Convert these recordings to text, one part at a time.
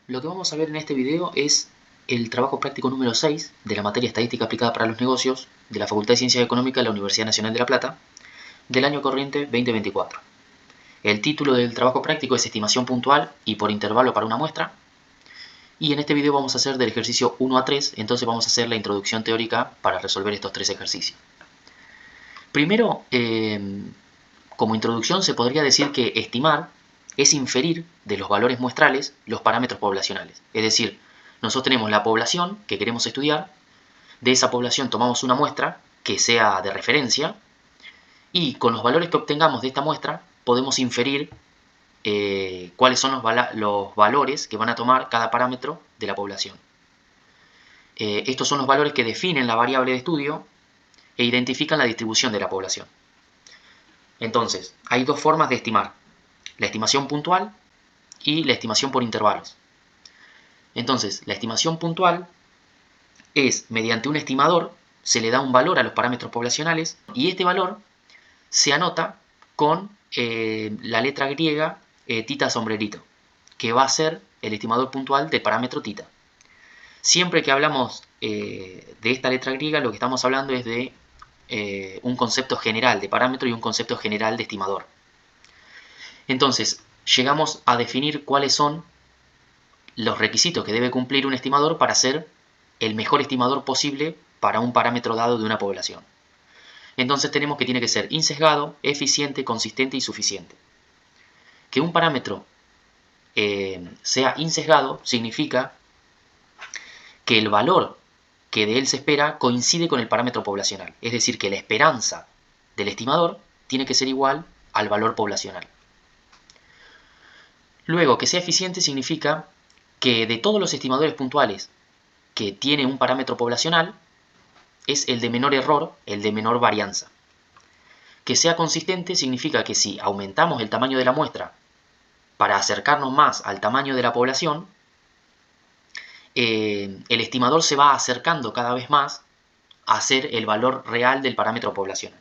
Lo que vamos a ver en este video es el trabajo práctico número 6 de la materia Estadística aplicada para los negocios de la Facultad de Ciencias Económicas de la Universidad Nacional de La Plata del año corriente 2024. El título del trabajo práctico es Estimación puntual y por intervalo para una muestra. Y en este video vamos a hacer del ejercicio 1 a 3, entonces vamos a hacer la introducción teórica para resolver estos tres ejercicios. Primero, como introducción se podría decir que estimar es inferir de los valores muestrales los parámetros poblacionales. Es decir, nosotros tenemos la población que queremos estudiar, de esa población tomamos una muestra que sea de referencia y con los valores que obtengamos de esta muestra podemos inferir cuáles son los valores que van a tomar cada parámetro de la población. Estos son los valores que definen la variable de estudio e identifican la distribución de la población. Entonces, hay dos formas de estimar: la estimación puntual y la estimación por intervalos. Entonces, la estimación puntual es mediante un estimador, se le da un valor a los parámetros poblacionales y este valor se anota con la letra griega tita sombrerito, que va a ser el estimador puntual del parámetro tita. Siempre que hablamos de esta letra griega, lo que estamos hablando es de un concepto general de parámetro y un concepto general de estimador. Entonces, llegamos a definir cuáles son los requisitos que debe cumplir un estimador para ser el mejor estimador posible para un parámetro dado de una población. Entonces tenemos que tiene que ser insesgado, eficiente, consistente y suficiente. Que un parámetro sea insesgado significa que el valor que de él se espera coincide con el parámetro poblacional. Es decir, que la esperanza del estimador tiene que ser igual al valor poblacional. Luego, que sea eficiente significa que de todos los estimadores puntuales que tiene un parámetro poblacional, es el de menor error, el de menor varianza. Que sea consistente significa que si aumentamos el tamaño de la muestra para acercarnos más al tamaño de la población, el estimador se va acercando cada vez más a ser el valor real del parámetro poblacional.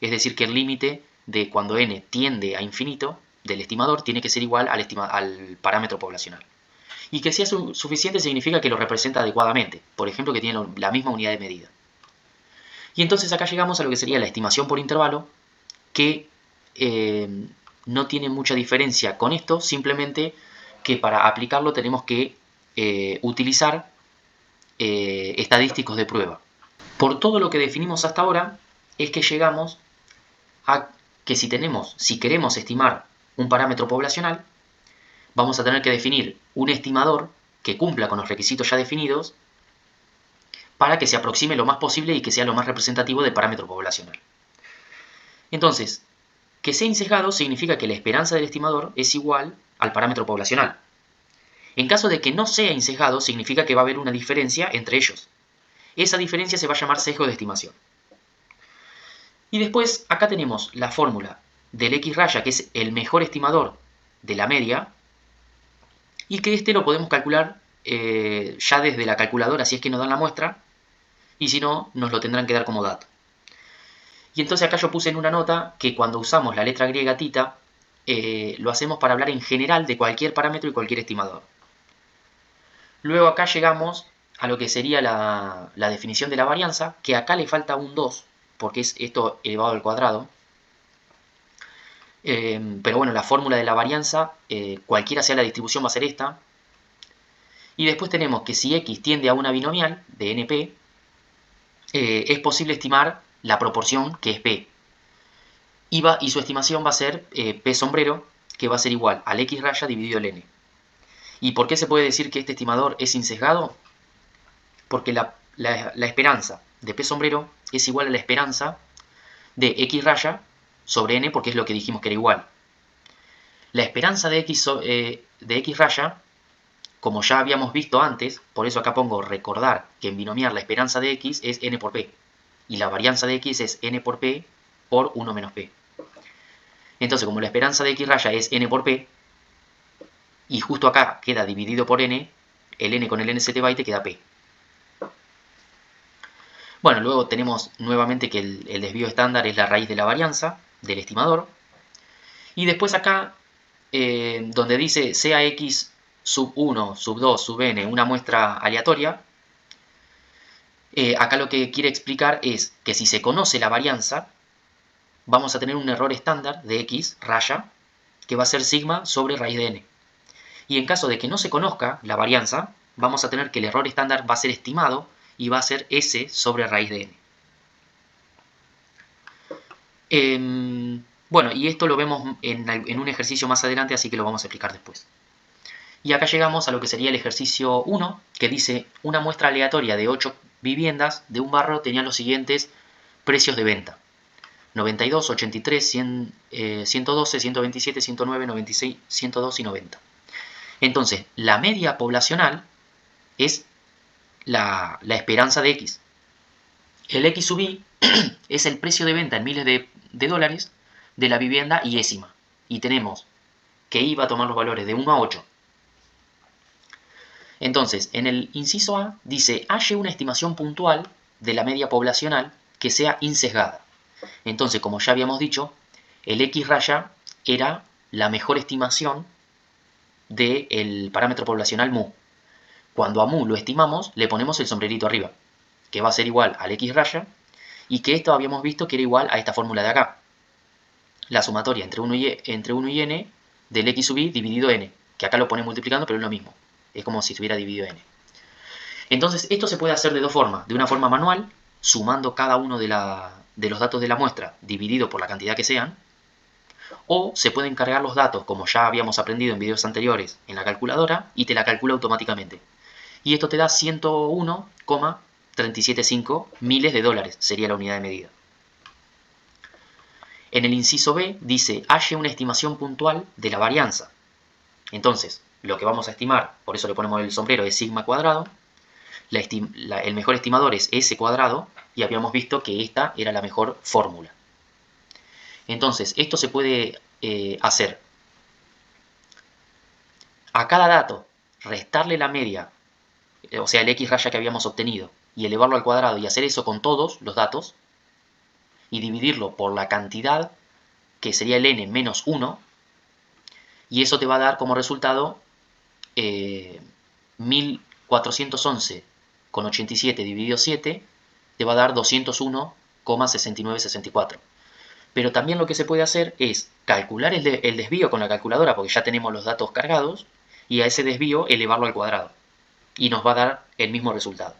Es decir, que el límite de cuando n tiende a infinito del estimador tiene que ser igual al parámetro poblacional. Y que sea suficiente significa que lo representa adecuadamente, por ejemplo, que tiene la misma unidad de medida. Y entonces acá llegamos a lo que sería la estimación por intervalo, que no tiene mucha diferencia con esto, simplemente que para aplicarlo tenemos que utilizar estadísticos de prueba. Por todo lo que definimos hasta ahora, es que llegamos a que si queremos estimar un parámetro poblacional, vamos a tener que definir un estimador que cumpla con los requisitos ya definidos para que se aproxime lo más posible y que sea lo más representativo del parámetro poblacional. Entonces, que sea insesgado significa que la esperanza del estimador es igual al parámetro poblacional. En caso de que no sea insesgado, significa que va a haber una diferencia entre ellos. Esa diferencia se va a llamar sesgo de estimación. Y después, acá tenemos la fórmula del X raya, que es el mejor estimador de la media, y que este lo podemos calcular ya desde la calculadora si es que nos dan la muestra, y si no, nos lo tendrán que dar como dato. Y entonces acá yo puse en una nota que cuando usamos la letra griega tita, lo hacemos para hablar en general de cualquier parámetro y cualquier estimador. Luego acá llegamos a lo que sería la definición de la varianza, que acá le falta un 2, porque es esto elevado al cuadrado. Pero bueno, la fórmula de la varianza, cualquiera sea la distribución, va a ser esta. Y después tenemos que si x tiende a una binomial de NP, es posible estimar la proporción que es P. Y su estimación va a ser P sombrero, que va a ser igual al X raya dividido el N. ¿Y por qué se puede decir que este estimador es insesgado? Porque la esperanza de P sombrero es igual a la esperanza de X raya sobre N, porque es lo que dijimos que era igual. La esperanza de X raya, como ya habíamos visto antes, por eso acá pongo recordar que en binomial la esperanza de X es N por P, y la varianza de X es N por P por 1 menos P. Entonces, como la esperanza de X raya es N por P, y justo acá queda dividido por N, el N con el N se te va y te queda P. Bueno, luego tenemos nuevamente que el desvío estándar es la raíz de la varianza del estimador. Y después acá, donde dice sea X sub 1, sub 2, sub n, una muestra aleatoria, acá lo que quiere explicar es que si se conoce la varianza, vamos a tener un error estándar de x raya, que va a ser sigma sobre raíz de n. Y en caso de que no se conozca la varianza, vamos a tener que el error estándar va a ser estimado y va a ser s sobre raíz de n. Bueno, y esto lo vemos en un ejercicio más adelante, así que lo vamos a explicar después. Y acá llegamos a lo que sería el ejercicio 1, que dice una muestra aleatoria de 8 viviendas de un barrio tenía los siguientes precios de venta: 92, 83, 100, 112, 127, 109, 96, 102 y 90. Entonces, la media poblacional es la esperanza de X. El X sub I es el precio de venta en miles de dólares de la vivienda iésima. Y tenemos que I va a tomar los valores de 1 a 8. Entonces, en el inciso A dice, halle una estimación puntual de la media poblacional que sea insesgada. Entonces, como ya habíamos dicho, el X raya era la mejor estimación del parámetro poblacional mu. Cuando a mu lo estimamos, le ponemos el sombrerito arriba, que va a ser igual al X raya, y que esto habíamos visto que era igual a esta fórmula de acá. La sumatoria entre 1 y n del X sub I dividido n, que acá lo pone multiplicando, pero es lo mismo. Es como si estuviera dividido n. Entonces, esto se puede hacer de dos formas. De una forma manual, sumando cada uno de los datos de la muestra dividido por la cantidad que sean, o se pueden cargar los datos, como ya habíamos aprendido en videos anteriores, en la calculadora y te la calcula automáticamente. Y esto te da 101,375 miles de dólares, sería la unidad de medida. En el inciso B dice, halle una estimación puntual de la varianza. Entonces, lo que vamos a estimar, por eso le ponemos el sombrero, es sigma cuadrado. El mejor estimador es S cuadrado, y habíamos visto que esta era la mejor fórmula. Entonces, esto se puede hacer. A cada dato, restarle la media, o sea, el X raya que habíamos obtenido, y elevarlo al cuadrado, y hacer eso con todos los datos, y dividirlo por la cantidad, que sería el n menos 1, y eso te va a dar como resultado 1411,87 dividido 7, te va a dar 201,6964. Pero también lo que se puede hacer es calcular el desvío con la calculadora, porque ya tenemos los datos cargados, y a ese desvío elevarlo al cuadrado. Y nos va a dar el mismo resultado.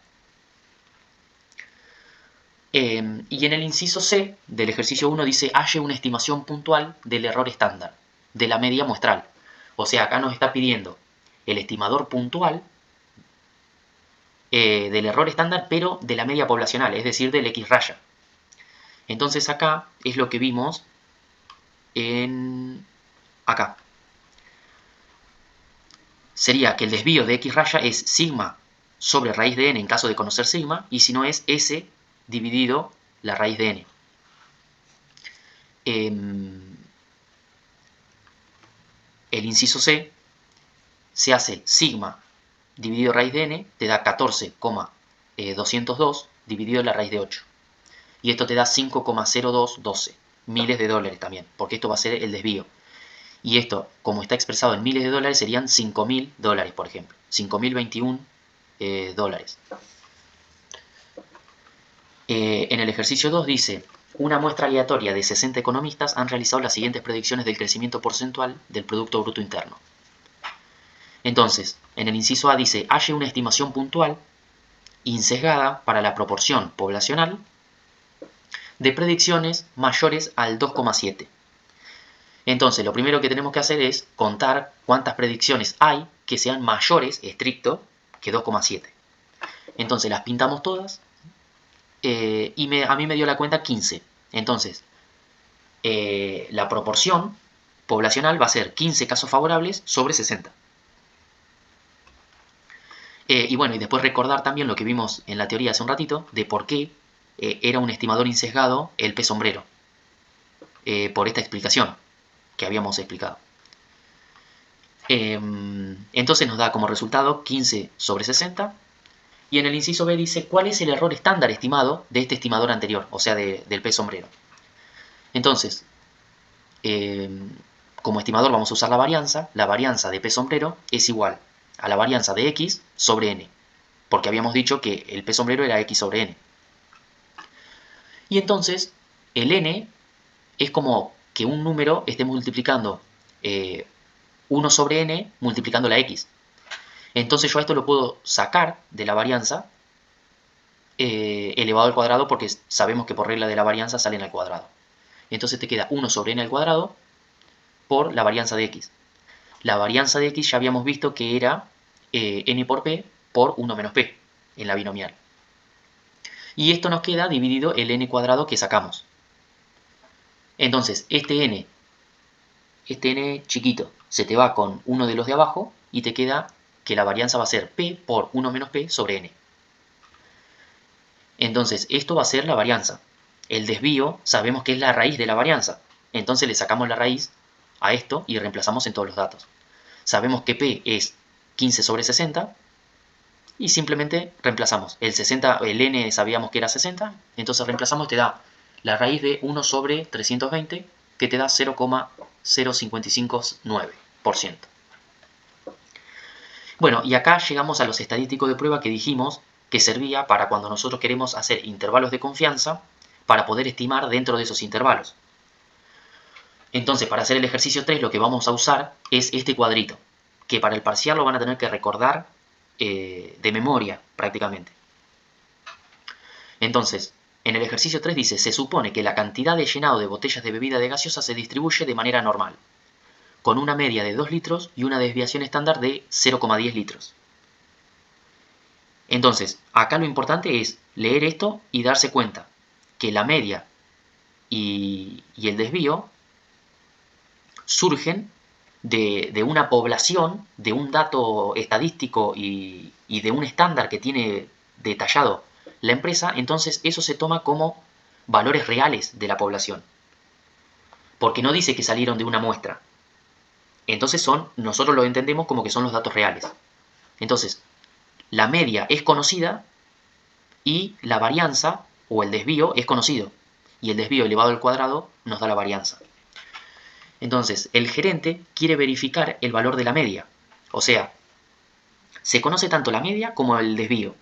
Y en el inciso C del ejercicio 1 dice, halle una estimación puntual del error estándar, de la media muestral. O sea, acá nos está pidiendo el estimador puntual del error estándar, pero de la media poblacional, es decir, del X raya. Entonces acá es lo que vimos acá. Sería que el desvío de X raya es sigma sobre raíz de n en caso de conocer sigma, y si no es S dividido la raíz de n. El inciso C se hace sigma dividido raíz de n, te da 14,202 dividido la raíz de 8. Y esto te da 5,0212 miles de dólares también, porque esto va a ser el desvío. Y esto, como está expresado en miles de dólares, serían 5.000 dólares, por ejemplo. 5.021 dólares. En el ejercicio 2 dice, una muestra aleatoria de 60 economistas han realizado las siguientes predicciones del crecimiento porcentual del Producto Bruto Interno. Entonces, en el inciso A dice, halle una estimación puntual, insesgada para la proporción poblacional, de predicciones mayores al 2,7. Entonces, lo primero que tenemos que hacer es contar cuántas predicciones hay que sean mayores, estricto, que 2,7. Entonces, las pintamos todas y a mí me dio la cuenta 15. Entonces, la proporción poblacional va a ser 15 casos favorables sobre 60. Y bueno, y después recordar también lo que vimos en la teoría hace un ratito, de por qué era un estimador insesgado el P sombrero. Por esta explicación que habíamos explicado. Entonces nos da como resultado 15 sobre 60. Y en el inciso B dice cuál es el error estándar estimado de este estimador anterior, o sea, del P sombrero. Entonces, como estimador vamos a usar la varianza. La varianza de P sombrero es igual a la varianza de x sobre n, porque habíamos dicho que el p sombrero era x sobre n. Y entonces el n es como que un número esté multiplicando 1 sobre n multiplicando la x. Entonces yo a esto lo puedo sacar de la varianza elevado al cuadrado, porque sabemos que por regla de la varianza salen al cuadrado. Entonces te queda 1 sobre n al cuadrado por la varianza de x. La varianza de x ya habíamos visto que era n por p por 1 menos p en la binomial. Y esto nos queda dividido el n cuadrado que sacamos. Entonces este n chiquito se te va con uno de los de abajo y te queda que la varianza va a ser p por 1 menos p sobre n. Entonces esto va a ser la varianza. El desvío sabemos que es la raíz de la varianza. Entonces le sacamos la raíz a esto y reemplazamos en todos los datos. Sabemos que p es 15 sobre 60 y simplemente reemplazamos. El n sabíamos que era 60, entonces reemplazamos, te da la raíz de 1 sobre 320, que te da 0,0559%. Bueno, y acá llegamos a los estadísticos de prueba que dijimos que servía para cuando nosotros queremos hacer intervalos de confianza para poder estimar dentro de esos intervalos. Entonces, para hacer el ejercicio 3 lo que vamos a usar es este cuadrito, que para el parcial lo van a tener que recordar de memoria prácticamente. Entonces, en el ejercicio 3 dice, se supone que la cantidad de llenado de botellas de bebida de gaseosa se distribuye de manera normal, con una media de 2 litros y una desviación estándar de 0,10 litros. Entonces, acá lo importante es leer esto y darse cuenta que la media y el desvío surgen de una población, de un dato estadístico y de un estándar que tiene detallado la empresa. Entonces eso se toma como valores reales de la población, porque no dice que salieron de una muestra. Entonces nosotros lo entendemos como que son los datos reales. Entonces, la media es conocida y la varianza o el desvío es conocido. Y el desvío elevado al cuadrado nos da la varianza. Entonces, el gerente quiere verificar el valor de la media. O sea, se conoce tanto la media como el desvío.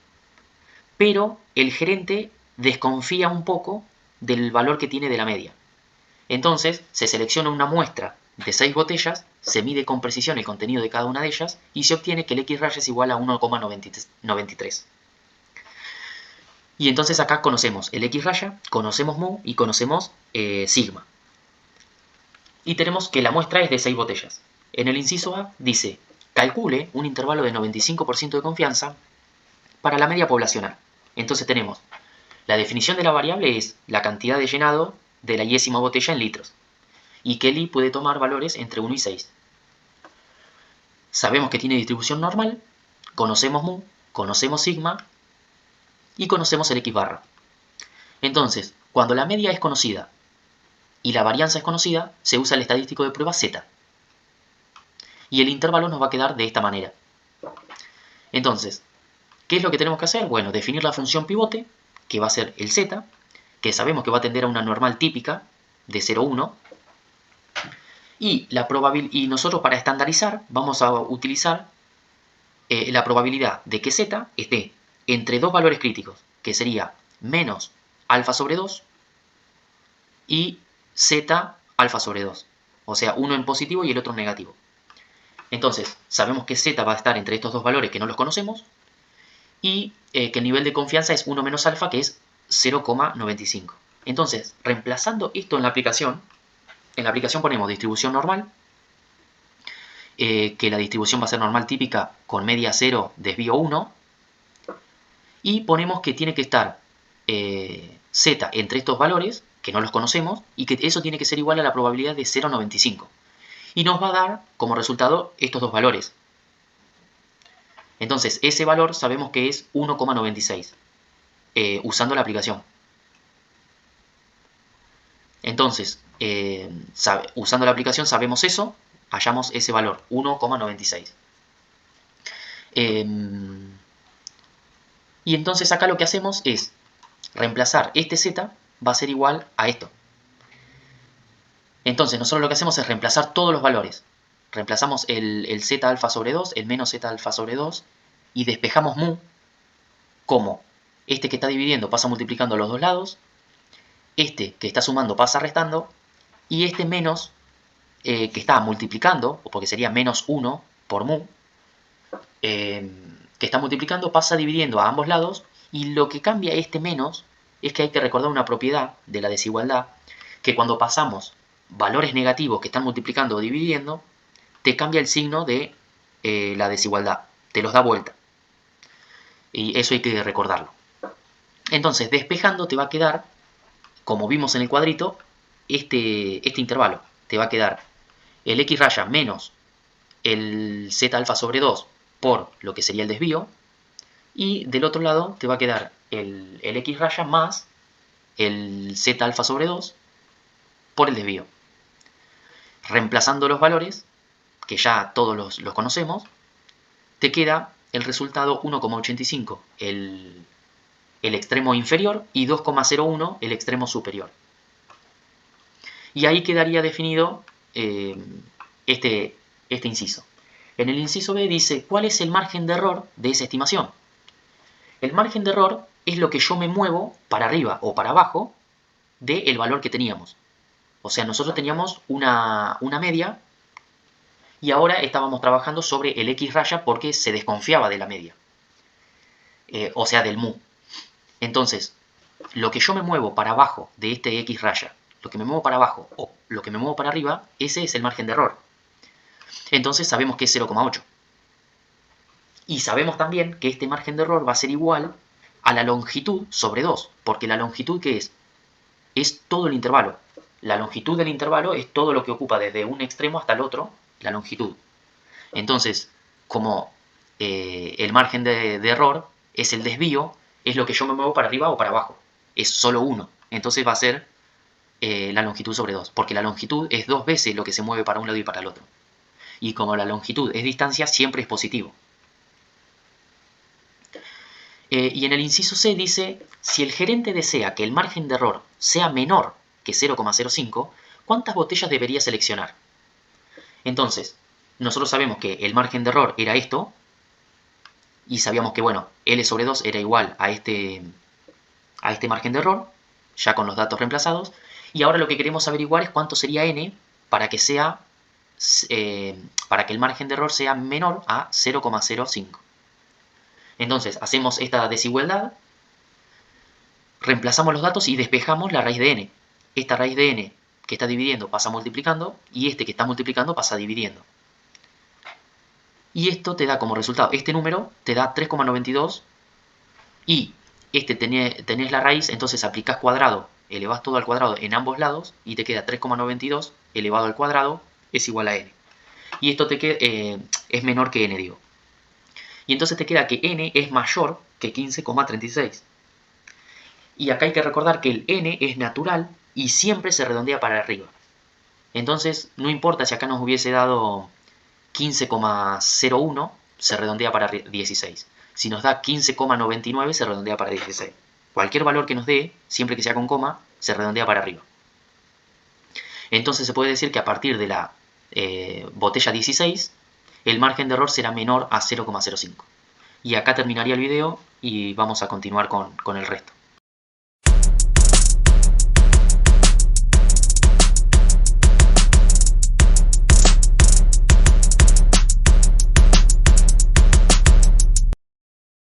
Pero el gerente desconfía un poco del valor que tiene de la media. Entonces, se selecciona una muestra de 6 botellas, se mide con precisión el contenido de cada una de ellas y se obtiene que el X raya es igual a 1,93. Y entonces acá conocemos el X raya, conocemos mu y conocemos sigma. Y tenemos que la muestra es de 6 botellas. En el inciso A dice, calcule un intervalo de 95% de confianza para la media poblacional. Entonces tenemos, la definición de la variable es la cantidad de llenado de la yésima botella en litros. Y que el I puede tomar valores entre 1 y 6. Sabemos que tiene distribución normal, conocemos mu, conocemos sigma y conocemos el X barra. Entonces, cuando la media es conocida y la varianza es conocida, se usa el estadístico de prueba Z. Y el intervalo nos va a quedar de esta manera. Entonces, ¿qué es lo que tenemos que hacer? Bueno, definir la función pivote, que va a ser el Z, que sabemos que va a tender a una normal típica de 0,1. Y nosotros para estandarizar vamos a utilizar la probabilidad de que Z esté entre dos valores críticos, que sería menos alfa sobre 2 y Z alfa sobre 2. O sea, uno en positivo y el otro en negativo. Entonces, sabemos que Z va a estar entre estos dos valores que no los conocemos y que el nivel de confianza es 1 menos alfa, que es 0,95. Entonces, reemplazando esto en la aplicación ponemos distribución normal, que la distribución va a ser normal típica con media 0, desvío 1, y ponemos que tiene que estar Z entre estos valores, que no los conocemos, y que eso tiene que ser igual a la probabilidad de 0,95. Y nos va a dar como resultado estos dos valores. Entonces, ese valor sabemos que es 1,96, usando la aplicación. Entonces, usando la aplicación sabemos eso, hallamos ese valor, 1,96. Y entonces acá lo que hacemos es reemplazar este Z, va a ser igual a esto. Entonces nosotros lo que hacemos es reemplazar todos los valores. reemplazamos el z alfa sobre 2, el menos z alfa sobre 2, y despejamos mu como este que está dividiendo pasa multiplicando a los dos lados, este que está sumando pasa restando, y este menos que está multiplicando, o porque sería menos 1 por mu, que está multiplicando pasa dividiendo a ambos lados, y lo que cambia este menos es que hay que recordar una propiedad de la desigualdad, que cuando pasamos valores negativos que están multiplicando o dividiendo, te cambia el signo de la desigualdad, te los da vuelta. Y eso hay que recordarlo. Entonces, despejando te va a quedar, como vimos en el cuadrito, este intervalo. Te va a quedar el x raya menos el z alfa sobre 2 por lo que sería el desvío, y del otro lado te va a quedar el x raya más el z alfa sobre 2 por el desvío. Reemplazando los valores, que ya todos los conocemos, te queda el resultado 1,85 el extremo inferior y 2,01 el extremo superior. Y ahí quedaría definido este inciso. En el inciso B dice, ¿cuál es el margen de error de esa estimación? El margen de error es lo que yo me muevo para arriba o para abajo del valor que teníamos. O sea, nosotros teníamos una media y ahora estábamos trabajando sobre el x raya porque se desconfiaba de la media. O sea, del mu. Entonces, lo que yo me muevo para abajo de este x raya, lo que me muevo para abajo o lo que me muevo para arriba, ese es el margen de error. Entonces sabemos que es 0,8. Y sabemos también que este margen de error va a ser igual a la longitud sobre 2, porque la longitud, ¿qué es? Es todo el intervalo. La longitud del intervalo es todo lo que ocupa desde un extremo hasta el otro, la longitud. Entonces, como el margen de error es el desvío, es lo que yo me muevo para arriba o para abajo. Es solo uno. Entonces va a ser la longitud sobre 2, porque la longitud es 2 veces lo que se mueve para un lado y para el otro. Y como la longitud es distancia, siempre es positivo. Y en el inciso C dice, si el gerente desea que el margen de error sea menor que 0,05, ¿cuántas botellas debería seleccionar? Entonces, nosotros sabemos que el margen de error era esto, y sabíamos que, bueno, L sobre 2 era igual a este margen de error, ya con los datos reemplazados, y ahora lo que queremos averiguar es cuánto sería N para que el margen de error sea menor a 0,05. Entonces, hacemos esta desigualdad, reemplazamos los datos y despejamos la raíz de n. Esta raíz de n que está dividiendo pasa multiplicando y este que está multiplicando pasa dividiendo. Y esto te da como resultado, este número te da 3,92 y tenés la raíz, entonces aplicás cuadrado, elevás todo al cuadrado en ambos lados y te queda 3,92 elevado al cuadrado es igual a n. Y esto es menor que n, digo. Y entonces te queda que n es mayor que 15,36. Y acá hay que recordar que el n es natural y siempre se redondea para arriba. Entonces, no importa si acá nos hubiese dado 15,01, se redondea para 16. Si nos da 15,99, se redondea para 16. Cualquier valor que nos dé, siempre que sea con coma, se redondea para arriba. Entonces se puede decir que a partir de la botella 16, el margen de error será menor a 0,05. Y acá terminaría el video y vamos a continuar con el resto.